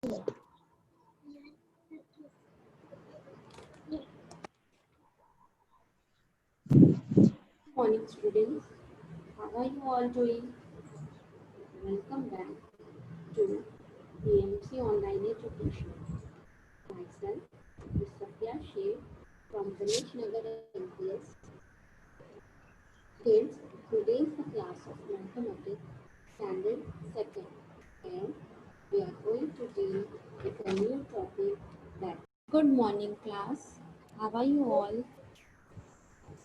Morning students, how are you all doing? Welcome back to PMC Online Education. Myself is Satya Sheikh from Ganesh Nagar MPS. Kids, today is the class of Mathematics Standard 2nd and we are going to deal with a new topic that. Good morning class, how are you all?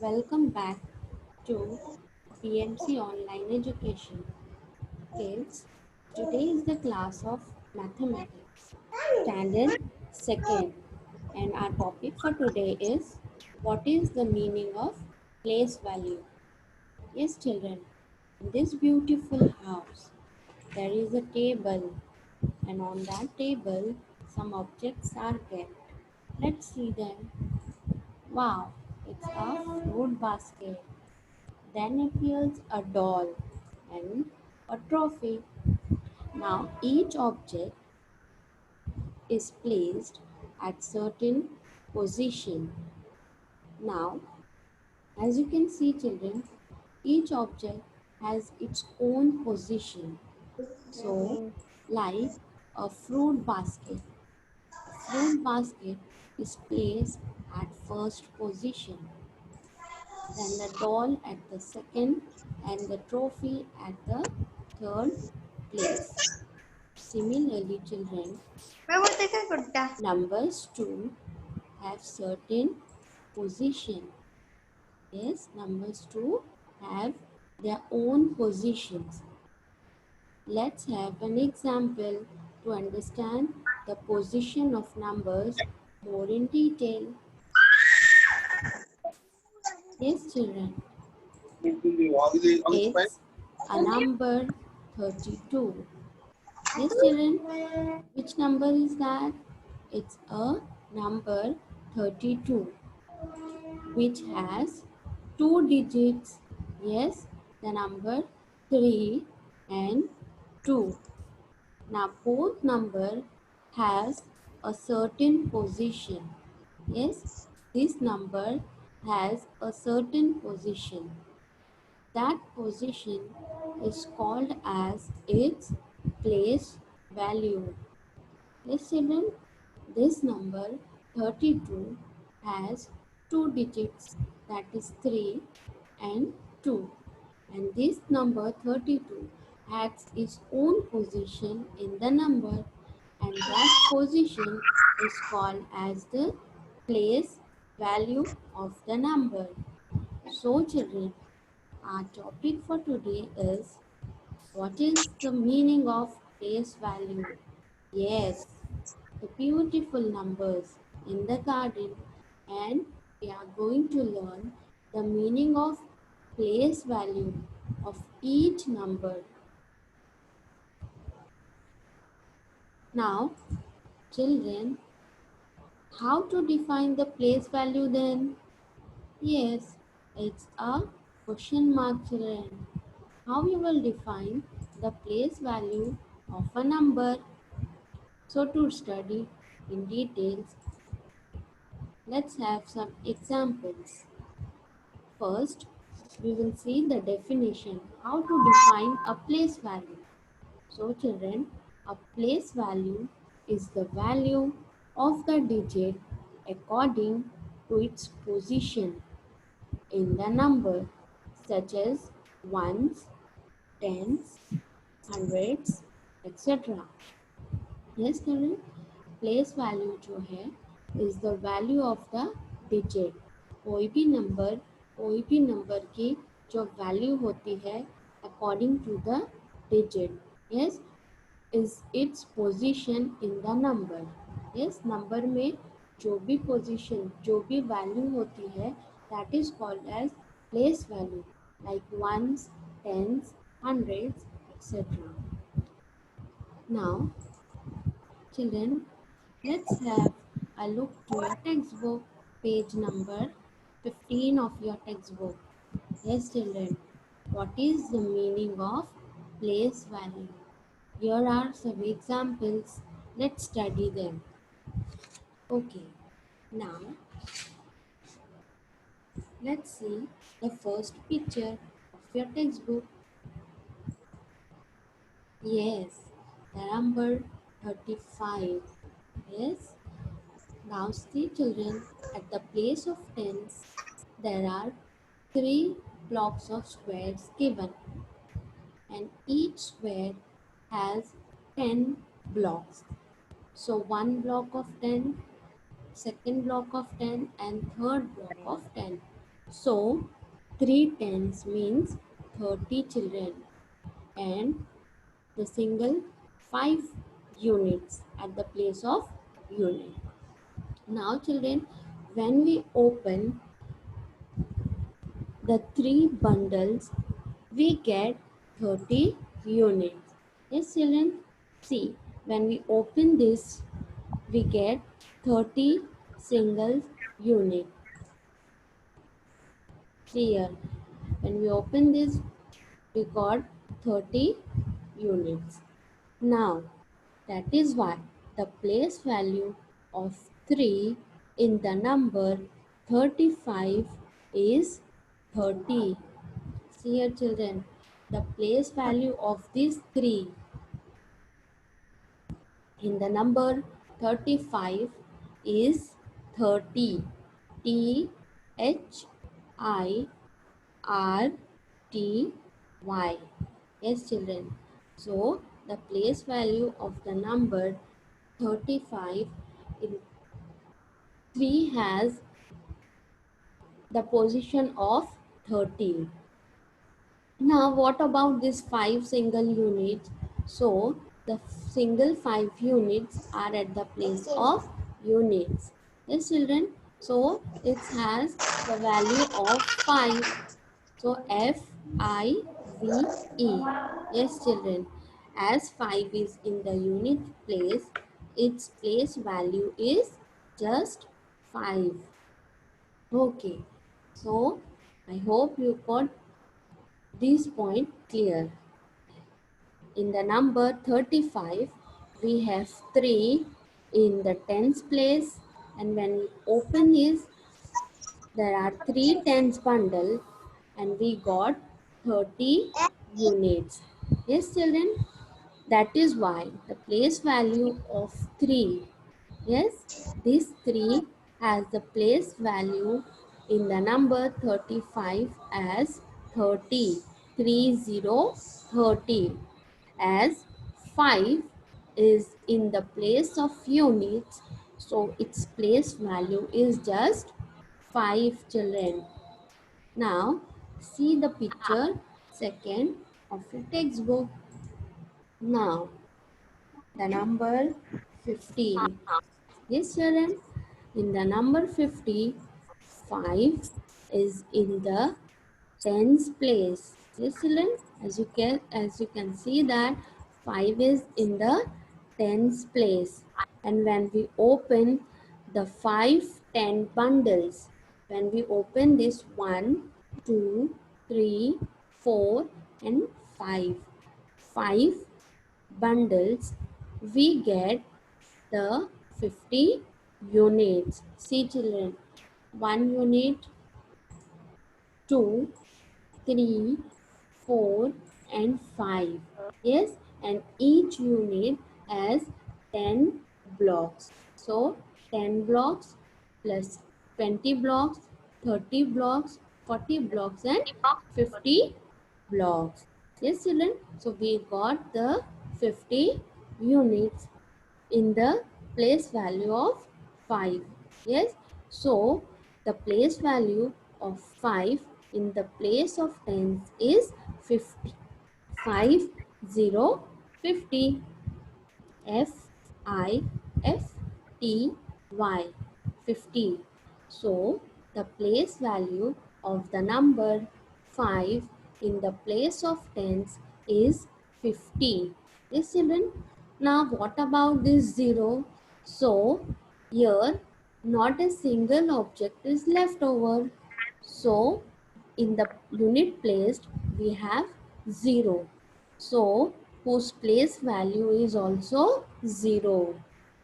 Welcome back to PMC Online Education. Kids, today is the class of Mathematics, Standard 2nd, and our topic for today is what is the meaning of place value? Yes, children, in this beautiful house, there is a table, and on that table, some objects are kept. Let's see them. Wow, it's a fruit basket. Then appears a doll and a trophy. Now, each object is placed at certain position. Now, as you can see children, each object has its own position. So, like a fruit basket. A fruit basket is placed at first position, then the doll at the second, and the trophy at the third place. Similarly, children, numbers too have certain position. Yes, numbers too have their own positions. Let's have an example to understand the position of numbers more in detail. Yes, children, it's a number 32. Yes, children, which number is that? It's a number 32, which has two digits. Yes, the number 3 and 2. Now both number has a certain position. Yes, this number has a certain position. That position is called as its place value. Yes, children, this number 32 has two digits, that is 3 and 2. And this number 32 has its own position in the number, and that position is called as the place value of the number. So children, our topic for today is what is the meaning of place value? Yes, the beautiful numbers in the garden, and we are going to learn the meaning of place value of each number. Now, children, how to define the place value then? Yes, it's a question mark, children. How you will define the place value of a number? So to study in details, let's have some examples. First, we will see the definition, how to define a place value. So children, a place value is the value of the digit according to its position in the number, such as ones, tens, hundreds, etc. Yes children, place value जो है is the value of the digit. कोई भी number की जो वैल्यू होती है according to the digit, yes, is its position in the number. Yes, number में जो भी पोजीशन, जो भी वैल्यू होती है, that is called as place value, like ones, tens, hundreds, etcetera. Now children, let's have a look to your textbook, page number 15 of your textbook. Yes, children, what is the meaning of place value? Here are some examples Let's study them. Okay, now let's see the first picture of your textbook. Yes, the number 35. Yes, now see children, at the place of tens, there are three blocks of squares given, and each square has 10 blocks. So one block of 10, second block of 10, and third block of 10. So 3 tens means 30 children, and the single 5 units at the place of unit. Now children, when we open the 3 bundles, we get 30 units. Yes children, see, when we open this, we get 30 single unit. See here, when we open this, we got 30 units. Now, that is why the place value of 3 in the number 35 is 30. See here children, the place value of these 3 in the number 35 is 30. T H I R T Y. Yes children. So the place value of the number 35 in 3 has the position of 30. Now what about this 5 single units? So the single 5 units are at the place of units. Yes children. So it has the value of 5. So FIVE. Yes children. As 5 is in the unit place, its place value is just 5. Okay. So I hope you got this point clear. In the number 35, we have 3 in the tens place, and when we open this, there are 3 tens bundle, and we got 30 units. Yes children, that is why the place value of 3, yes, this 3 has the place value in the number 35 as 30, 30, as 5 is in the place of units, so its place value is just 5 children. Now see the picture second of your textbook. Now the number 50. Yes children, in the number 50, 5 is in the tens place. Yes children, as you can see that 5 is in the tens place. And when we open the 5 10 bundles, when we open this 1, 2, 3, 4 and 5, 5 bundles, we get the 50 units. See children, 1 unit, 2, 3, 4 and 5. Yes, and each unit has 10 blocks. So 10 blocks plus 20 blocks, 30 blocks, 40 blocks and 50 blocks. Yes children, so we got the 50 units in the place value of 5. Yes, so the place value of 5 in the place of tens is 50. 5 0 50. FIFTY 50. So the place value of the number 5 in the place of tens is 50. Yes children. Now what about this 0? So here not a single object is left over. So in the unit placed we have 0. So whose place value is also 0.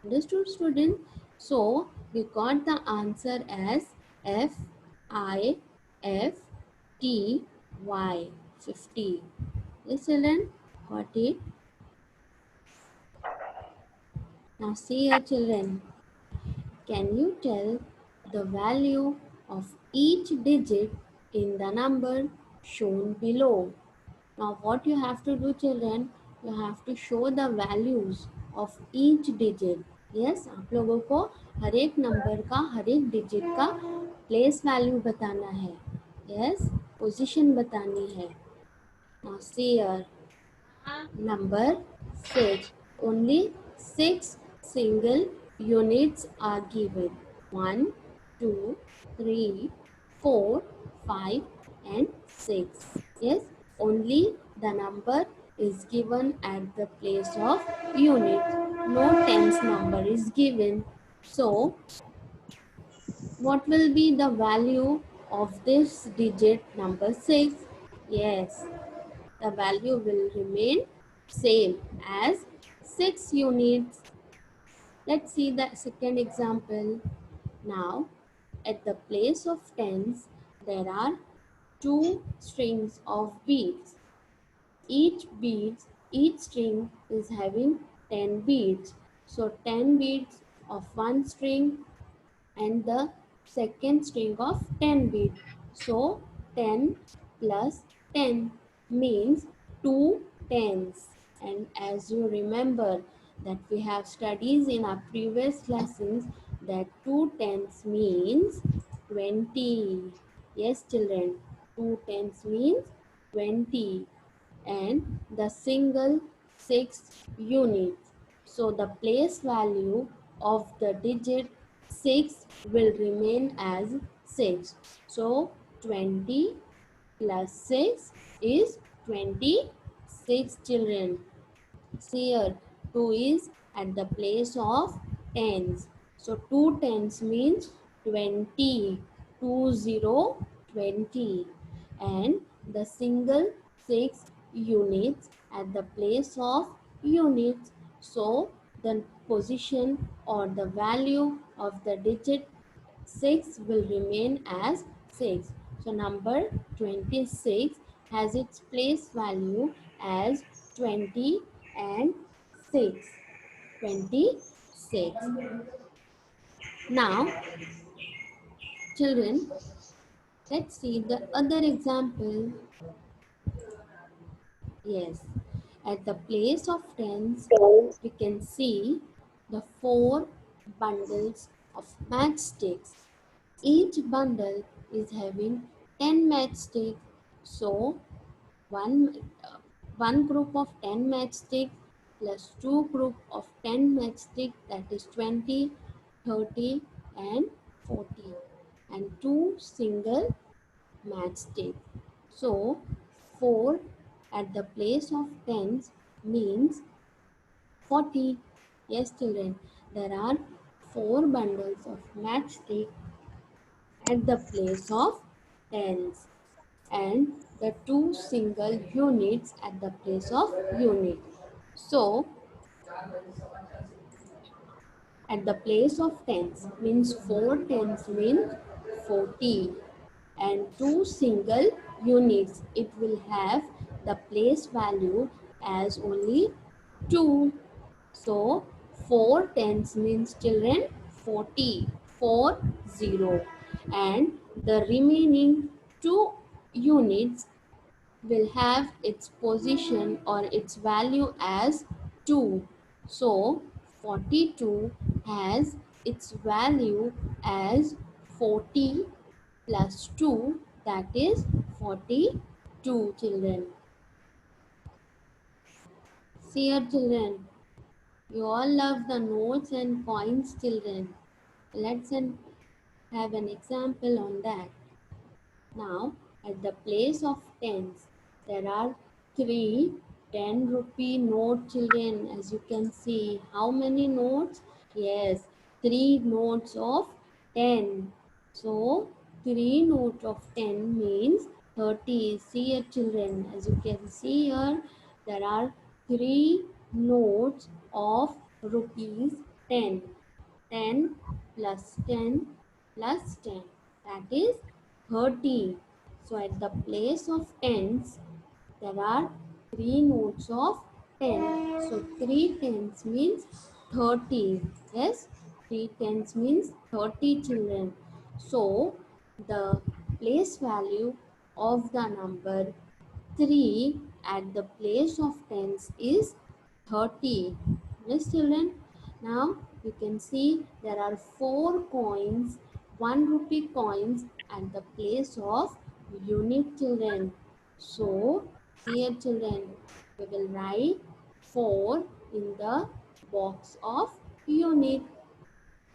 Understood, student? So we got the answer as FIFTY 50. Yes, children, got it? Now see here, children. Can you tell the value of each digit in the number shown below? Now what you have to do, children, you have to show the values of each digit. Yes, आप लोगों को हर एक number का हर एक digit का place value बताना है. Yes, position बतानी है. Now see here, number 6. Only 6 single units are given. 1, 2, 3, 4, 5 and 6. Yes, only the number is given at the place of unit. No tens number is given. So, what will be the value of this digit number 6? Yes, the value will remain same as 6 units. Let's see the second example. Now, at the place of tens, there are two strings of beads. Each string is having 10 beads. So 10 beads of one string and the second string of 10 bead. So 10 plus 10 means 2 tens. And as you remember that we have studies in our previous lessons that 2 tens means 20. Yes, children, 2 tens means 20 and the single 6 units. So the place value of the digit 6 will remain as 6. So 20 plus 6 is 26, children. See here, 2 is at the place of tens. So 2 tens means 20. 2 0 20. And the single 6 units at the place of units. So the position or the value of the digit 6 will remain as 6. So number 26 has its place value as 20 and 6. 26. Now, children, let's see the other example. Yes, at the place of tens, we can see the 4 bundles of matchsticks. Each bundle is having 10 matchsticks. So, one, one group of 10 matchsticks plus two group of 10 matchsticks, that is 20, 30 and 40, and two single matchsticks. So 4 at the place of tens means 40. Yes, children, there are 4 bundles of matchstick at the place of tens and the 2 single units at the place of unit. So, at the place of tens means 4 tens means 40 and 2 single units, it will have the place value as only 2. So 4 tens means, children, 40, 40, and the remaining 2 units will have its position or its value as 2. So 42 has its value as 40 plus 2, that is 42, children. See here, children, you all love the notes and points, children. Let's have an example on that. Now, at the place of tens, there are 3 10 rupee note, children. As you can see, how many notes? Yes, 3 notes of 10. So, 3 notes of 10 means 30. See here, children. As you can see here, there are 3 notes of rupees 10. 10 plus 10 plus 10, that is 30. So at the place of tens, there are 3 notes of 10. So 3 tens means 30. Yes, 3 tens means 30 children. So the place value of the number 3 at the place of tens is 30. Yes, children. Now you can see there are 4 coins, 1 rupee coins at the place of unit, children. So here, children, we will write 4 in the box of unit.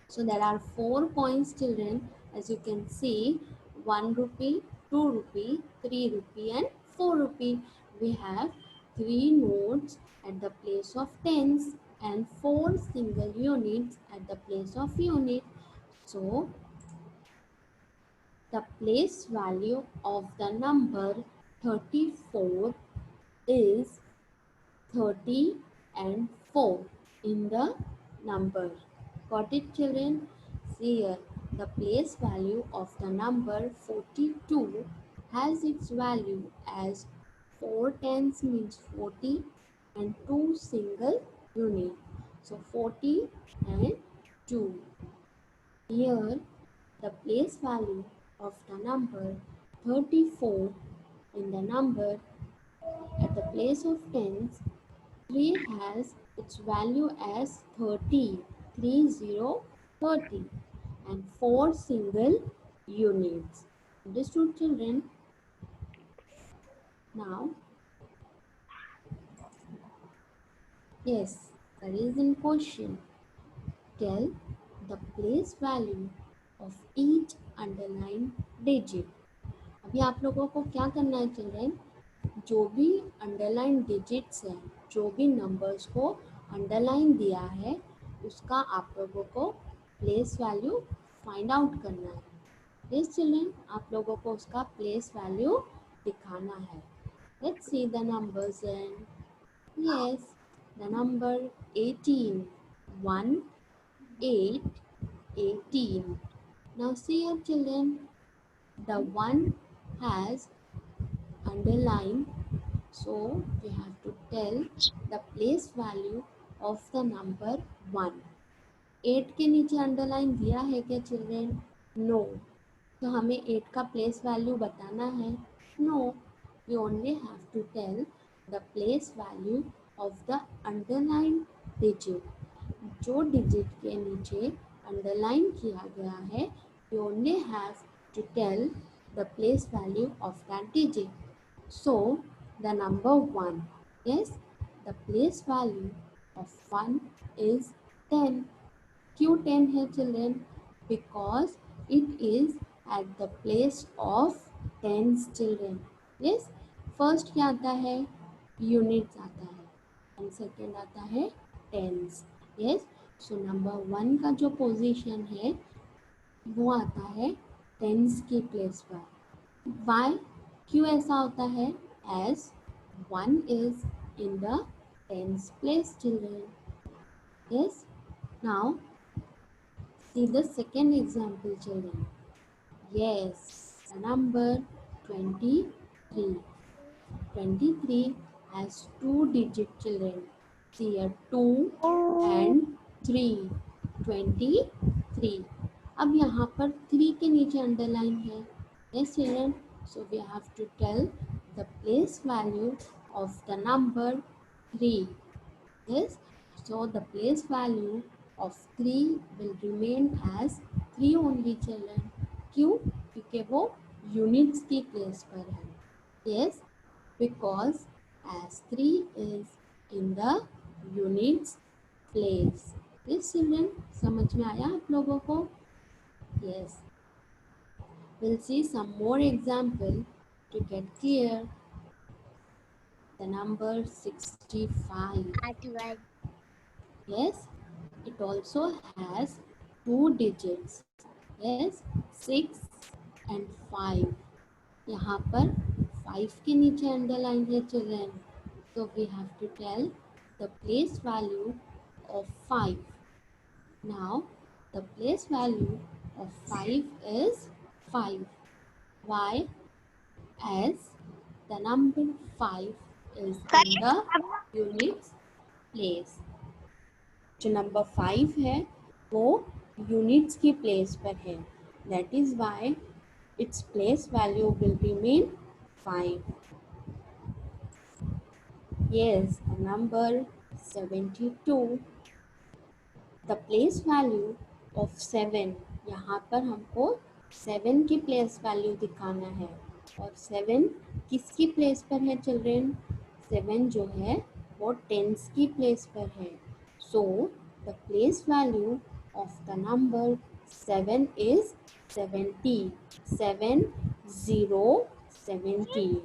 So there are 4 coins, children, as you can see, 1 rupee, 2 rupee, 3 rupee and 4 rupee. We have 3 notes at the place of tens and 4 single units at the place of unit. So the place value of the number 34 is 30 and 4 in the number. Got it, children? See here, the place value of the number 42 has its value as 4 tens means 40 and 2 single unit. So 40 and 2. Here, the place value of the number 34 in the number at the place of tens, 3 has its value as 30, 30, and 4 single units. Understood, children? Now, yes, there is a question. Tell the place value of each underlined digit. अभी आप लोगों को क्या करना है, children? जो भी underline digits हैं, जो भी नंबर्स को अंडरलाइन दिया है, उसका आप लोगों को प्लेस वैल्यू फाइंड आउट करना है. यस चिल्ड्रन, आप लोगों को उसका प्लेस वैल्यू दिखाना है. Let's see the numbers and yes, the number 18, 1, 8, 18. Now see here, children, the 1 has underline, so we have to tell the place value of the number 1. 8 के नीचे अंडरलाइन दिया है क्या, चिल्ड्रेन? नो. तो हमें 8 का प्लेस वैल्यू बताना है? No. We only have to tell the place value of the underline digit. जो डिजिट के नीचे अंडरलाइन किया गया है, we only have to tell the place value of that digit. So the number 1, yes, the place value of 1 is 10. क्यों 10 है, children? Because it is at the place of tens, children. Yes, first क्या आता है? Units आता है and second आता है tens. Yes, so number 1 का जो पोजीशन है वो आता है टेंस की प्लेस पर. वाई, क्यों ऐसा होता है? As 1 is in the tens place, children. Yes, now see the second example, children. Yes, the number 23. 23 has 2 digit, children. See here, 2 and 3. 23. अब यहाँ पर 3 के नीचे अंडरलाइन है. Yes, children. So we have to tell the place value of the number 3. Yes. So the place value of 3 will remain as 3 only, children. क्यों? क्योंकि वो units की प्लेस पर है. Yes, because as 3 is in the units place. Yes, children. समझ में आया आप लोगों को? Yes. We'll see some more example to get clear. The number 65. Yes, it also has 2 digits. Yes, 6 and 5. यहाँ पर 5 के नीचे अंडरलाइन है, children. So we have to tell the place value of 5. Now the place value of 5 is 5. Why? As the number 5 is in the units place. जो number 5 है वो units की place पर है. That is why its place value will remain 5. Yes, the number 72. The place value of 7. यहाँ पर हमको 7 की प्लेस वैल्यू दिखाना है. और 7 किसकी प्लेस पर है चिल्ड्रेन? 7 जो है वो टेंस की प्लेस पर है. So the place value of the number 7 is 70. 7 0 70.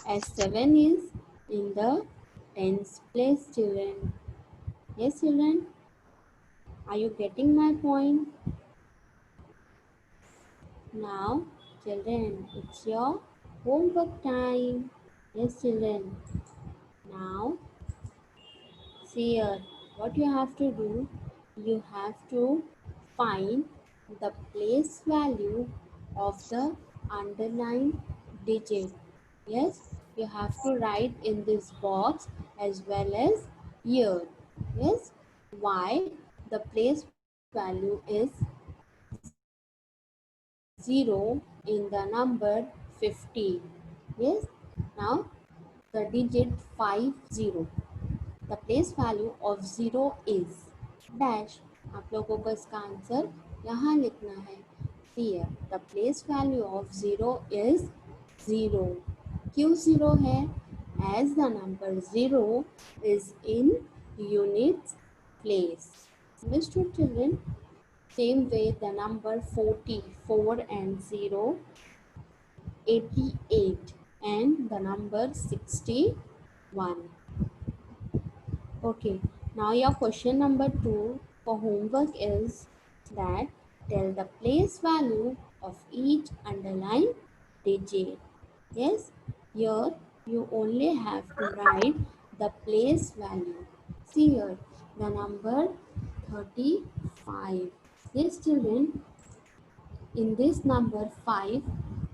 As 7 is in the tens place, children. Yes, children. Are you getting my point? Now, children, it's your homework time. Yes, children. Now, see here, what you have to do, you have to find the place value of the underlined digit. Yes, you have to write in this box as well as here. Yes, why the place value is 0 in the number 50. Yes, now the digit 50. The place value of 0 is dash. आप लोगों को इसका answer यहाँ लिखना है. Here, the place value of 0 is 0. क्यों 0 है? As the number 0 is in units place. Understood, children? Same way, the number 44 and 0, 88, and the number 61. Okay, now your question number 2 for homework is that tell the place value of each underlined digit. Yes, here you only have to write the place value. See here, the number 35. Yes, children, in this number 5,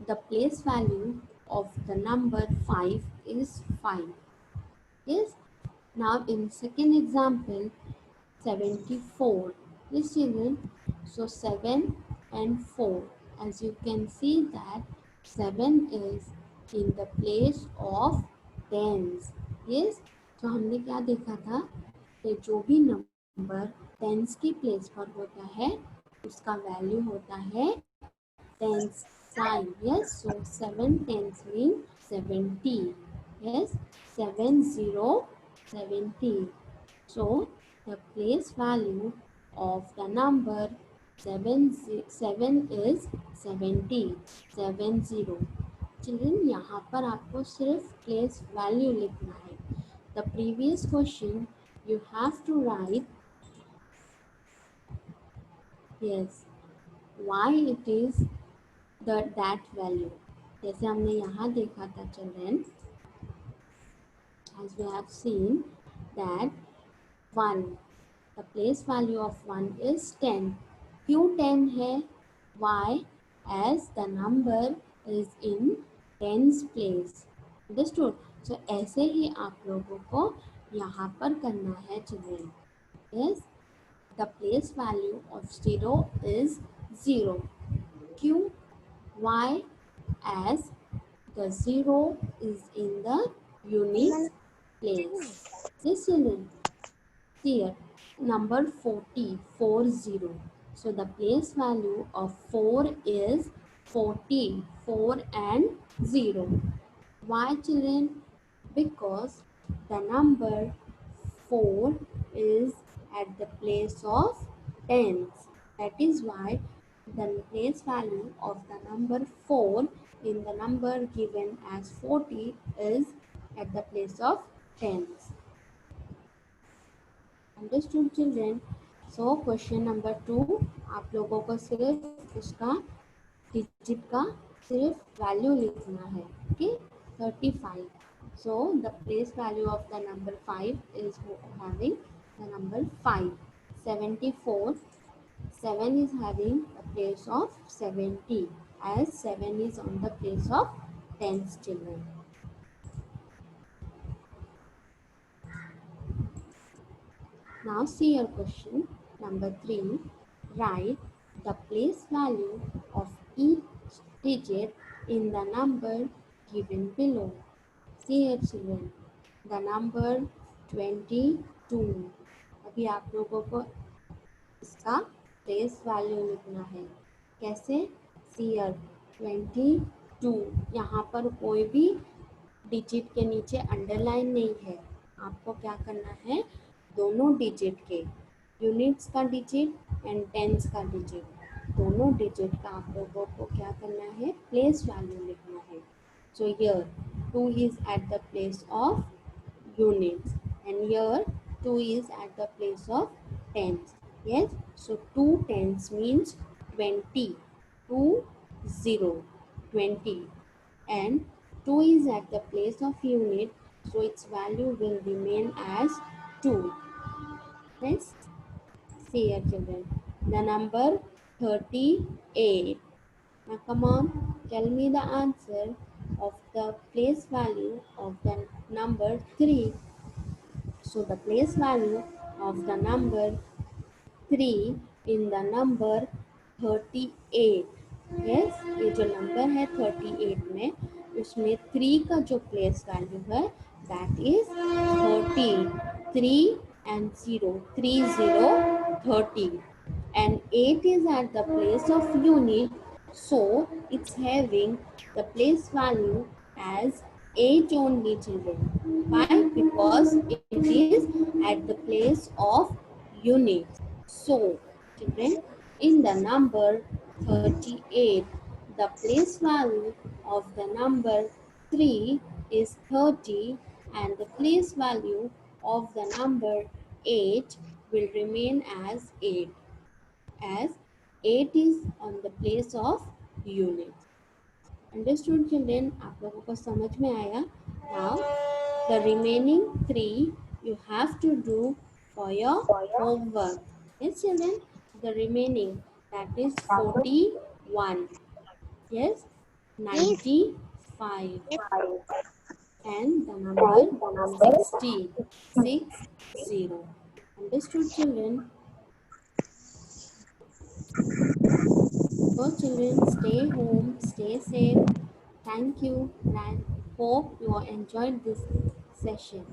the place value of the number 5 is 5. Yes. Now in second example, 74. Yes, children. So 7 and 4. As you can see that 7 is in the place of tens. Yes. तो हमने क्या देखा था कि जो भी number tense की place पर होता है उसका वैल्यू होता है tens sign. Yes, so 7 tens mean 70. Yes, 70 70. So the place value of the number 7 is 70. 70. Children, यहाँ पर आपको सिर्फ place value लिखना है. The previous question you have to write, yes, why it is that value. जैसे हमने यहाँ देखा था children, as we have seen that 1, the place value of 1 is 10. क्यों 10 है? Why? As the number is in tens place. Understood? So ऐसे ही आप लोगों को यहाँ पर करना है children. Yes, the place value of 0 is 0. क्यों? Why? As the 0 is in the units place. Yes, children. Here, number 40, 40. So the place value of 4 is 40, 4 and 0. Why, children? Because the number 4 is at the place of tens. That is why the place value of the number 4 in the number given as 40 is at the place of tens. Understood, children? So question number 2, आप लोगों को सिर्फ उसका digit का सिर्फ value लिखना है. Okay, 35. So the place value of the number 5 is having the number 5. 74. 7 is having a place of 70 as 7 is on the place of tens, children. Now see your question. Number 3. Write the place value of each digit in the number given below. See here, children. The number 22. अभी आप लोगों को इसका place value लिखना है. कैसे? See here 22. यहाँ पर कोई भी डिजिट के नीचे अंडरलाइन नहीं है. आपको क्या करना है? दोनों डिजिट के यूनिट्स का डिजिट एंड टेंस का डिजिट, दोनों डिजिट का आप लोगों को क्या करना है? प्लेस वैल्यू लिखना है. So here 2 is at the place of units and here 2 is at the place of tens. Yes, so 2 tens means 20. 2 0 20 and 2 is at the place of unit, so its value will remain as 2. Yes, see here, children, the number 38. Now come on, tell me the answer of the place value of the number 3. So the place value of the number 3 in the number 38. Yes, ये जो number है 38 में, उसमें 3 का जो place value है that is 30. 3 and 0, 3 0 30 and 8 is at the place of unit, so it's having the place value as 8 only, children. Why? Because it is at the place of units. So, children, in the number 38, the place value of the number 3 is 30 and the place value of the number 8 will remain as 8, as 8 is on the place of units. Understood, children? आप लोगों को समझ में आया? Now, the remaining 3 you have to do for your homework. Yes, children? The remaining, that is 41. Yes, 95 and the number 60. Understood, children? So, children, stay home, stay safe. Thank you and hope you enjoyed this session.